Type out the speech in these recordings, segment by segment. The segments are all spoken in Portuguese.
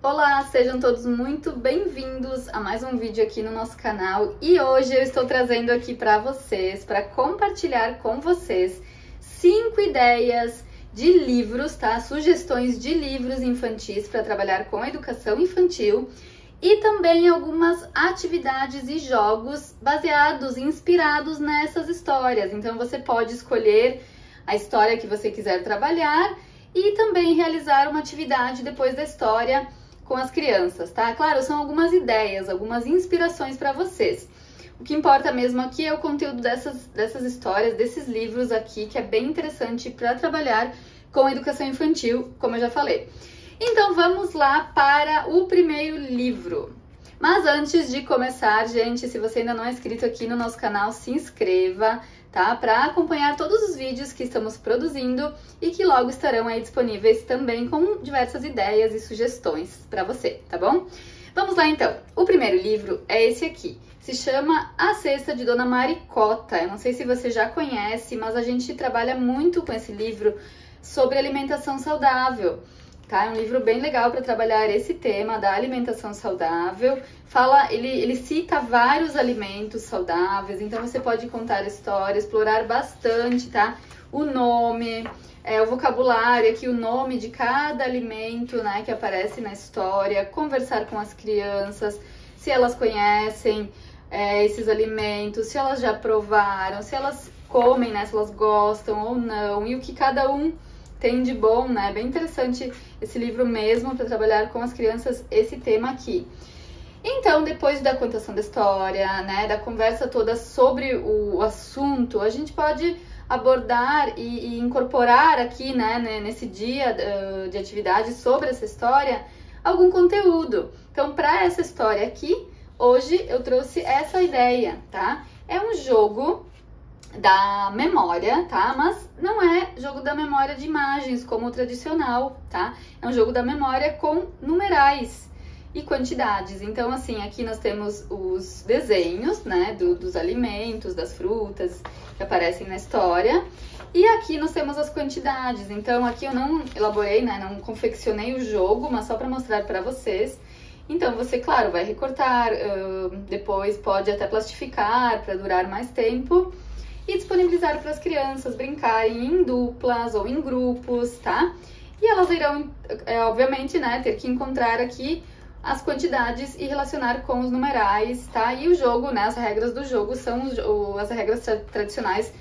Olá, sejam todos muito bem-vindos a mais um vídeo aqui no nosso canal e hoje eu estou trazendo aqui para vocês, para compartilhar com vocês 5 ideias de livros, tá? Sugestões de livros infantis para trabalhar com a educação infantil e também algumas atividades e jogos baseados e inspirados nessas histórias. Então você pode escolher a história que você quiser trabalhar e também realizar uma atividade depois da história com as crianças, tá? Claro, são algumas ideias, algumas inspirações para vocês. O que importa mesmo aqui é o conteúdo dessas histórias, desses livros aqui, que é bem interessante para trabalhar com a educação infantil, como eu já falei. Então vamos lá para o primeiro livro. Mas antes de começar, gente, se você ainda não é inscrito aqui no nosso canal, se inscreva, tá? Para acompanhar todos os vídeos que estamos produzindo e que logo estarão aí disponíveis também com diversas ideias e sugestões para você, tá bom? Vamos lá então. O primeiro livro é esse aqui. Se chama A Cesta de Dona Maricota. Eu não sei se você já conhece, mas a gente trabalha muito com esse livro sobre alimentação saudável. Tá? É um livro bem legal para trabalhar esse tema da alimentação saudável. Ele cita vários alimentos saudáveis, então você pode contar histórias, explorar bastante, tá? O nome, o vocabulário aqui, o nome de cada alimento, né, que aparece na história, conversar com as crianças, se elas conhecem esses alimentos, se elas já provaram, se elas comem, né, se elas gostam ou não, e o que cada um tem de bom, né? Bem interessante esse livro mesmo para trabalhar com as crianças esse tema aqui. Então, depois da contação da história, né, da conversa toda sobre o assunto, a gente pode abordar e incorporar aqui, né, nesse dia de atividade sobre essa história, algum conteúdo. Então, para essa história aqui, hoje eu trouxe essa ideia, tá? É um jogo da memória, tá? Mas não é jogo da memória de imagens como o tradicional, tá? É um jogo da memória com numerais e quantidades. Então, assim, aqui nós temos os desenhos, né, dos alimentos, das frutas que aparecem na história. E aqui nós temos as quantidades. Então, aqui eu não elaborei, né, não confeccionei o jogo, mas só para mostrar para vocês. Então, você, claro, vai recortar, depois pode até plastificar para durar mais tempo e disponibilizar para as crianças brincarem em duplas ou em grupos, tá? E elas irão, obviamente, né, ter que encontrar aqui as quantidades e relacionar com os numerais, tá? E o jogo, né, as regras do jogo são as regras tradicionais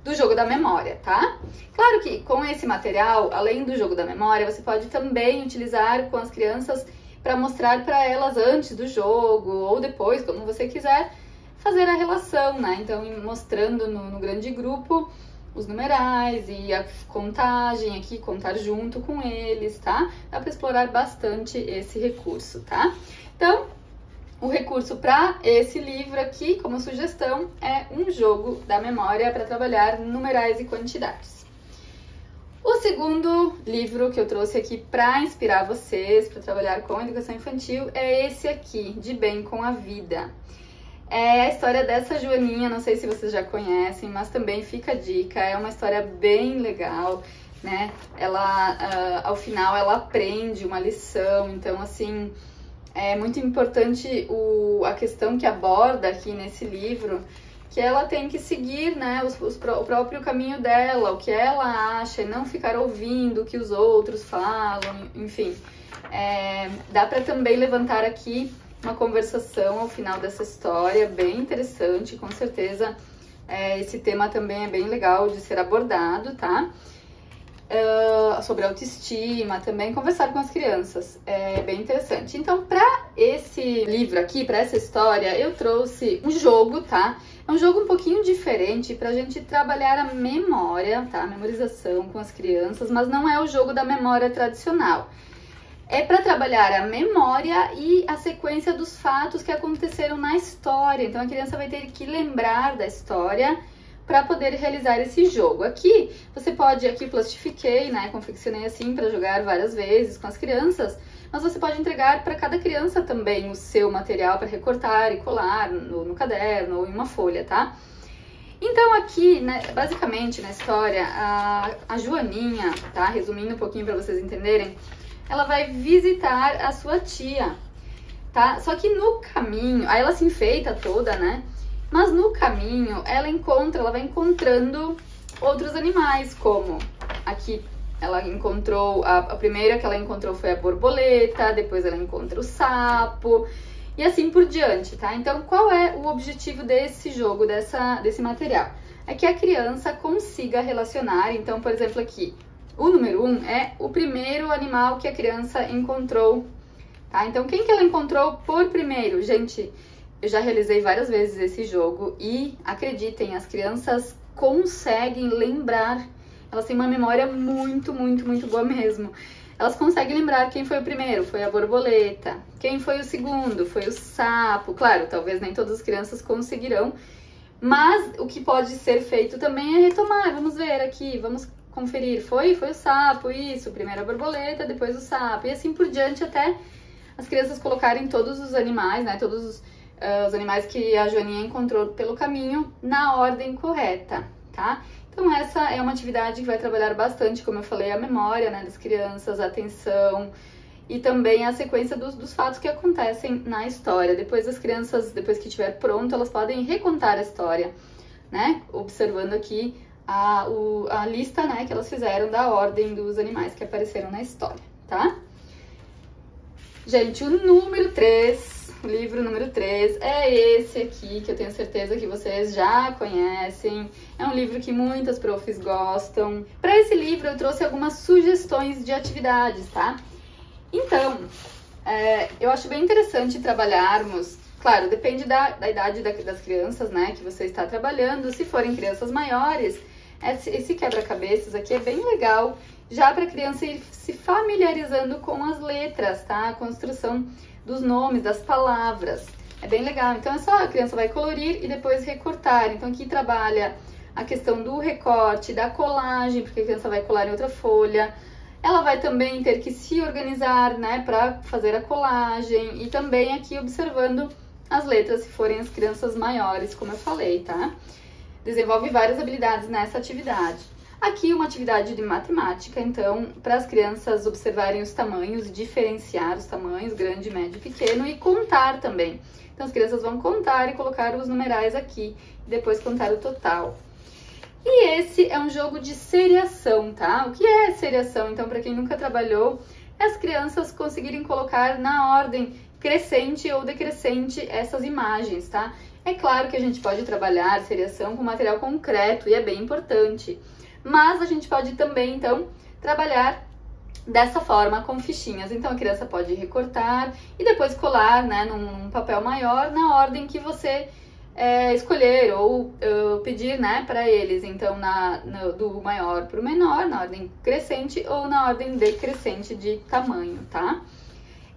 do jogo da memória, tá? Claro que com esse material, além do jogo da memória, você pode também utilizar com as crianças para mostrar para elas antes do jogo ou depois, como você quiser, fazer a relação, né? Então, mostrando no grande grupo os numerais e a contagem aqui, contar junto com eles, tá? Dá para explorar bastante esse recurso, tá? Então, o recurso para esse livro aqui, como sugestão, é um jogo da memória para trabalhar numerais e quantidades. O segundo livro que eu trouxe aqui para inspirar vocês, para trabalhar com a educação infantil, é esse aqui, De Bem com a Vida. É a história dessa Joaninha, não sei se vocês já conhecem, mas também fica a dica, é uma história bem legal, né? Ela, ao final, ela aprende uma lição, então, assim, é muito importante a questão que aborda aqui nesse livro, que ela tem que seguir, né, o próprio caminho dela, o que ela acha, e não ficar ouvindo o que os outros falam, enfim. Dá para também levantar aqui uma conversação ao final dessa história, bem interessante, com certeza esse tema também é bem legal de ser abordado, tá? Sobre autoestima, também conversar com as crianças, é bem interessante. Então, para esse livro aqui, para essa história, eu trouxe um jogo, tá? É um jogo um pouquinho diferente pra gente trabalhar a memória, tá? A memorização com as crianças, mas não é o jogo da memória tradicional. É para trabalhar a memória e a sequência dos fatos que aconteceram na história. Então, a criança vai ter que lembrar da história para poder realizar esse jogo. Aqui, você pode, aqui plastifiquei, né, confeccionei assim para jogar várias vezes com as crianças, mas você pode entregar para cada criança também o seu material para recortar e colar no caderno ou em uma folha, tá? Então aqui, né, basicamente na história, a Joaninha, tá, resumindo um pouquinho para vocês entenderem, ela vai visitar a sua tia, tá? Só que no caminho, aí ela se enfeita toda, né? Mas no caminho, ela vai encontrando outros animais, como aqui ela encontrou, a primeira que ela encontrou foi a borboleta, depois ela encontra o sapo, e assim por diante, tá? Então, qual é o objetivo desse jogo, desse material? É que a criança consiga relacionar, então, por exemplo, aqui, o número 1 é o primeiro animal que a criança encontrou, tá? Então, quem que ela encontrou por primeiro? Gente, eu já realizei várias vezes esse jogo e, acreditem, as crianças conseguem lembrar, elas têm uma memória muito boa mesmo. Elas conseguem lembrar quem foi o primeiro, foi a borboleta, quem foi o segundo, foi o sapo. Claro, talvez nem todas as crianças conseguirão, mas o que pode ser feito também é retomar. Vamos ver aqui, vamos conferir. Foi o sapo, isso, primeiro a borboleta, depois o sapo, e assim por diante até as crianças colocarem todos os animais, né, todos os animais que a Joaninha encontrou pelo caminho na ordem correta, tá? Então essa é uma atividade que vai trabalhar bastante, como eu falei, a memória, né, das crianças, a atenção e também a sequência dos fatos que acontecem na história. Depois as crianças, depois que estiver pronto, elas podem recontar a história, né? Observando aqui a lista, né, que elas fizeram da ordem dos animais que apareceram na história, tá? Gente, o livro número 3 é esse aqui, que eu tenho certeza que vocês já conhecem. É um livro que muitas profs gostam. Para esse livro eu trouxe algumas sugestões de atividades, tá? Então, eu acho bem interessante trabalharmos, claro, depende da idade das crianças, né, que você está trabalhando. Se forem crianças maiores, esse quebra-cabeças aqui é bem legal, já para a criança ir se familiarizando com as letras, tá? A construção dos nomes, das palavras. É bem legal. Então, é só a criança vai colorir e depois recortar. Então, aqui trabalha a questão do recorte, da colagem, porque a criança vai colar em outra folha. Ela vai também ter que se organizar, né, para fazer a colagem. E também aqui observando as letras, se forem as crianças maiores, como eu falei, tá? Desenvolve várias habilidades nessa atividade. Aqui uma atividade de matemática, então, para as crianças observarem os tamanhos, diferenciar os tamanhos, grande, médio e pequeno, e contar também. Então, as crianças vão contar e colocar os numerais aqui, e depois contar o total. E esse é um jogo de seriação, tá? O que é seriação? Então, para quem nunca trabalhou, é as crianças conseguirem colocar na ordem crescente ou decrescente essas imagens, tá? É claro que a gente pode trabalhar seriação com material concreto, e é bem importante. Mas a gente pode também, então, trabalhar dessa forma com fichinhas. Então, a criança pode recortar e depois colar, né, num papel maior na ordem que você escolher ou pedir, né, para eles. Então, do maior para o menor, na ordem crescente ou na ordem decrescente de tamanho, tá?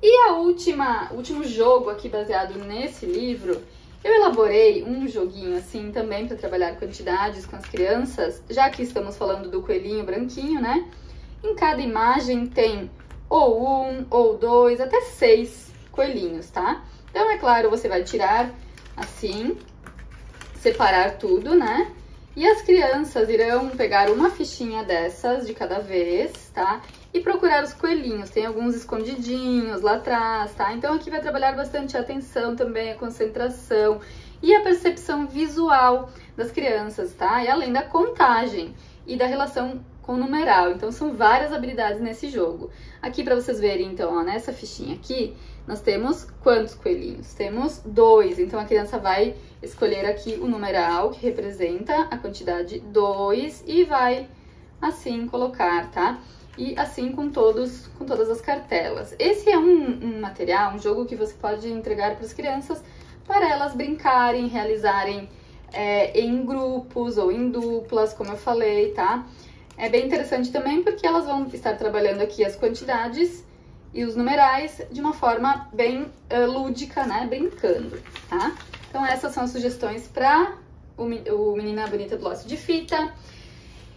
E o último jogo aqui baseado nesse livro, eu elaborei um joguinho assim também para trabalhar quantidades com as crianças, já que estamos falando do coelhinho branquinho, né? Em cada imagem tem ou 1, ou 2, até 6 coelhinhos, tá? Então, é claro, você vai tirar assim, separar tudo, né? E as crianças irão pegar uma fichinha dessas de cada vez, tá? E procurar os coelhinhos. Tem alguns escondidinhos lá atrás, tá? Então, aqui vai trabalhar bastante a atenção também, a concentração e a percepção visual das crianças, tá? E além da contagem e da relação com o numeral. Então, são várias habilidades nesse jogo. Aqui, para vocês verem, então, ó, nessa fichinha aqui, nós temos quantos coelhinhos? Temos 2. Então, a criança vai escolher aqui o numeral que representa a quantidade 2 e vai assim colocar, tá? E assim com todas as cartelas. Esse é um material, um jogo que você pode entregar para as crianças para elas brincarem, realizarem em grupos ou em duplas, como eu falei, tá? É bem interessante também porque elas vão estar trabalhando aqui as quantidades e os numerais de uma forma bem lúdica, né? Brincando, tá? Então, essas são as sugestões para o Menina Bonita do Laço de Fita.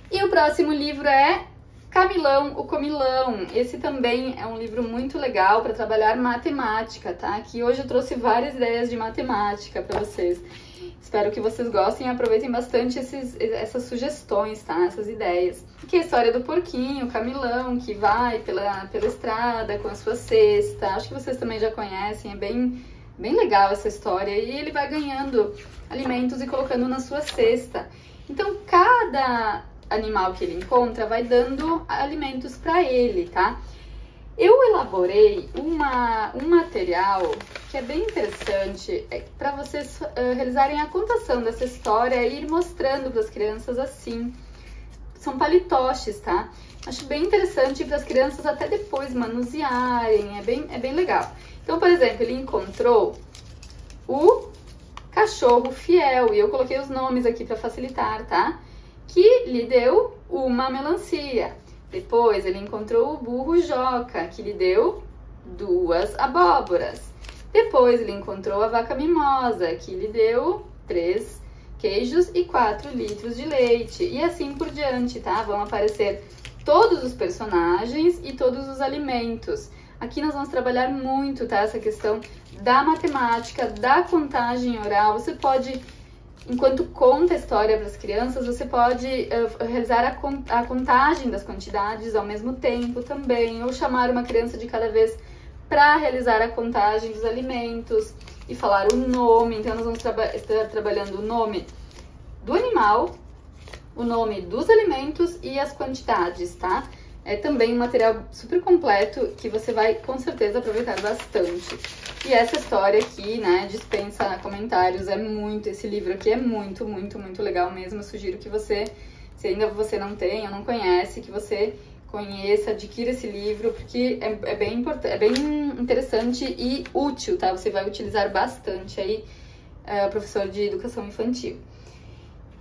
E o próximo livro é Camilão, o Comilão. Esse também é um livro muito legal para trabalhar matemática, tá? Aqui hoje eu trouxe várias ideias de matemática para vocês. Espero que vocês gostem e aproveitem bastante essas sugestões, tá? Essas ideias. Aqui é a história do porquinho, o Camilão, que vai pela estrada com a sua cesta. Acho que vocês também já conhecem, é bem legal essa história. E ele vai ganhando alimentos e colocando na sua cesta. Então, cada animal que ele encontra vai dando alimentos para ele, tá? Eu elaborei um material que é bem interessante para vocês realizarem a contação dessa história e ir mostrando para as crianças assim. São palitoches, tá? Acho bem interessante para as crianças até depois manusearem, é bem legal. Então, por exemplo, ele encontrou o cachorro fiel, e eu coloquei os nomes aqui para facilitar, tá? Que lhe deu uma melancia. Depois ele encontrou o burro Joca, que lhe deu 2 abóboras. Depois ele encontrou a vaca mimosa, que lhe deu 3 queijos e 4 litros de leite. E assim por diante, tá? Vão aparecer todos os personagens e todos os alimentos. Aqui nós vamos trabalhar muito, tá? Essa questão da matemática, da contagem oral. Você pode, enquanto conta a história para as crianças, você pode realizar a contagem das quantidades ao mesmo tempo também, ou chamar uma criança de cada vez para realizar a contagem dos alimentos e falar o nome. Então, nós vamos estar trabalhando o nome do animal, o nome dos alimentos e as quantidades, tá? É também um material super completo que você vai, com certeza, aproveitar bastante. E essa história aqui, né, dispensa comentários, esse livro aqui é muito legal mesmo. Eu sugiro que você, se ainda você não tem ou não conhece, que você conheça, adquira esse livro, porque é bem importante, é bem interessante e útil, tá? Você vai utilizar bastante aí, professor de educação infantil.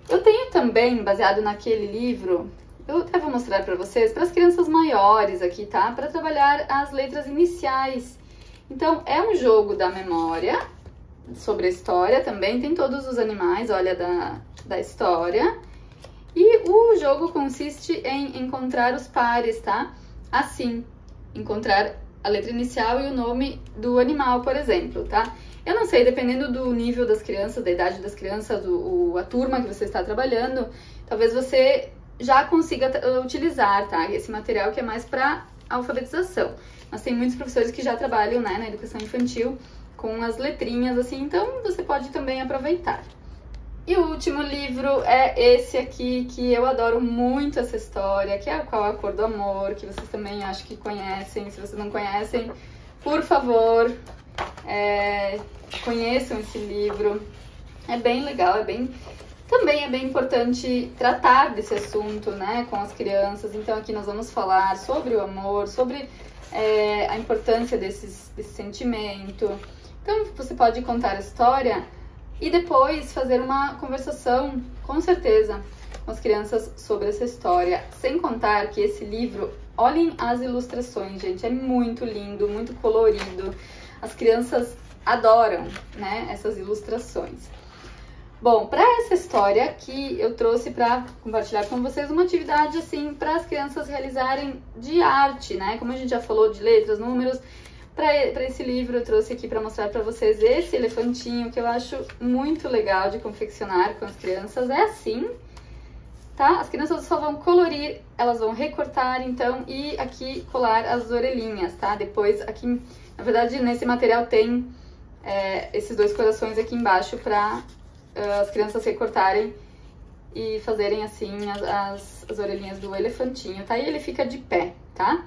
Eu tenho também, baseado naquele livro, eu até vou mostrar para vocês, para as crianças maiores aqui, tá? Para trabalhar as letras iniciais. Então, é um jogo da memória, sobre a história também, tem todos os animais, olha, da história. E o jogo consiste em encontrar os pares, tá? Assim, encontrar a letra inicial e o nome do animal, por exemplo, tá? Eu não sei, dependendo do nível das crianças, da idade das crianças, a turma que você está trabalhando, talvez você já consiga utilizar, tá? Esse material que é mais para alfabetização. Mas tem muitos professores que já trabalham, né, na educação infantil com as letrinhas, assim, então você pode também aproveitar. E o último livro é esse aqui, que eu adoro muito essa história, que é Qual a Cor do Amor, que vocês também acho que conhecem. Se vocês não conhecem, por favor, conheçam esse livro. É bem legal, também é bem importante tratar desse assunto, né, com as crianças. Então aqui nós vamos falar sobre o amor, sobre a importância desse sentimento. Então você pode contar a história e depois fazer uma conversação, com certeza, com as crianças sobre essa história. Sem contar que esse livro, olhem as ilustrações, gente, é muito lindo, muito colorido. As crianças adoram, né, essas ilustrações. Bom, para essa história aqui, eu trouxe para compartilhar com vocês uma atividade assim para as crianças realizarem de arte, né? Como a gente já falou de letras, números, para esse livro eu trouxe aqui para mostrar para vocês esse elefantinho que eu acho muito legal de confeccionar com as crianças. É assim, tá? As crianças só vão colorir, elas vão recortar então e aqui colar as orelhinhas, tá? Depois aqui, na verdade, nesse material tem esses 2 corações aqui embaixo para as crianças recortarem e fazerem assim as orelhinhas do elefantinho, tá? E ele fica de pé, tá?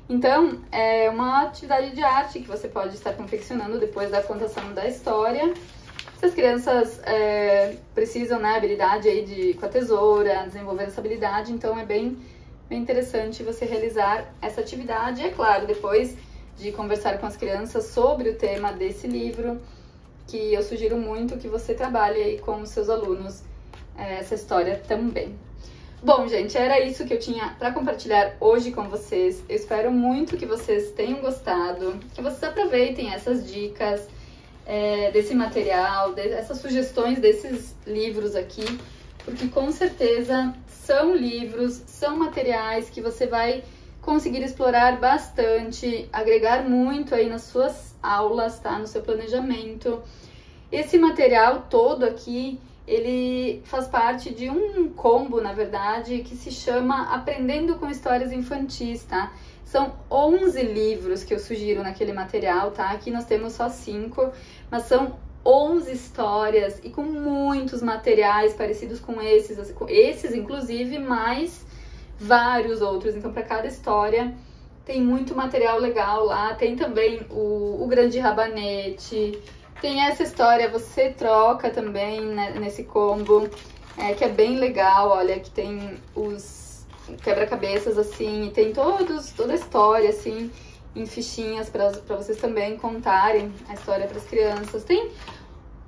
Então, é uma atividade de arte que você pode estar confeccionando depois da contação da história. Se as crianças precisam, né, habilidade aí com a tesoura, desenvolver essa habilidade, então é bem interessante você realizar essa atividade. E é claro, depois de conversar com as crianças sobre o tema desse livro, que eu sugiro muito que você trabalhe aí com os seus alunos essa história também. Bom, gente, era isso que eu tinha para compartilhar hoje com vocês. Eu espero muito que vocês tenham gostado, que vocês aproveitem essas dicas desse material, essas sugestões desses livros aqui, porque com certeza são livros, são materiais que você vai conseguir explorar bastante, agregar muito aí nas suas aulas, tá? No seu planejamento. Esse material todo aqui, ele faz parte de um combo, na verdade, que se chama Aprendendo com Histórias Infantis, tá? São 11 livros que eu sugiro naquele material, tá? Aqui nós temos só 5, mas são 11 histórias e com muitos materiais parecidos com esses inclusive, mais vários outros. Então, para cada história tem muito material legal lá. Tem também o Grande Rabanete, tem essa história Você Troca também, né, nesse combo, que é bem legal. Olha, que tem os quebra-cabeças assim, e tem toda a história assim, em fichinhas para vocês também contarem a história para as crianças. Tem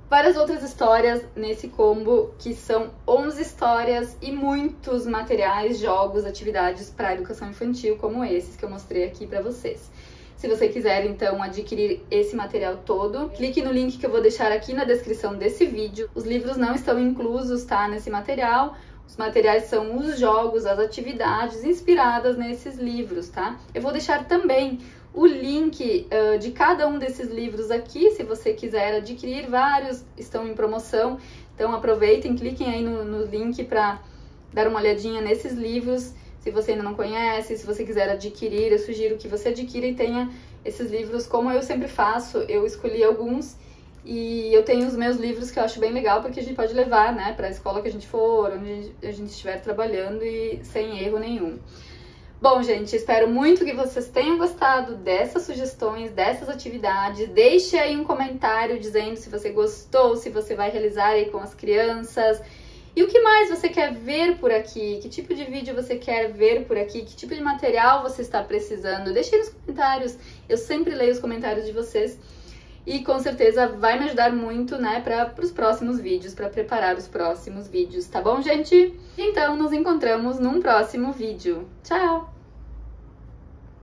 várias outras histórias nesse combo, que são 11 histórias e muitos materiais, jogos, atividades para educação infantil, como esses que eu mostrei aqui para vocês. Se você quiser, então, adquirir esse material todo, clique no link que eu vou deixar aqui na descrição desse vídeo. Os livros não estão inclusos, tá, nesse material. Os materiais são os jogos, as atividades inspiradas nesses livros, tá? Eu vou deixar também o link de cada um desses livros aqui, se você quiser adquirir. Vários estão em promoção, então aproveitem, cliquem aí no link para dar uma olhadinha nesses livros. Se você ainda não conhece, se você quiser adquirir, eu sugiro que você adquira e tenha esses livros, como eu sempre faço. Eu escolhi alguns e eu tenho os meus livros que eu acho bem legal, porque a gente pode levar, né, para a escola que a gente for, onde a gente estiver trabalhando, e sem erro nenhum. Bom, gente, espero muito que vocês tenham gostado dessas sugestões, dessas atividades. Deixe aí um comentário dizendo se você gostou, se você vai realizar aí com as crianças. E o que mais você quer ver por aqui? Que tipo de vídeo você quer ver por aqui? Que tipo de material você está precisando? Deixe aí nos comentários. Eu sempre leio os comentários de vocês. E com certeza vai me ajudar muito, né, para os próximos vídeos, para preparar os próximos vídeos, tá bom, gente? Então, nos encontramos num próximo vídeo. Tchau!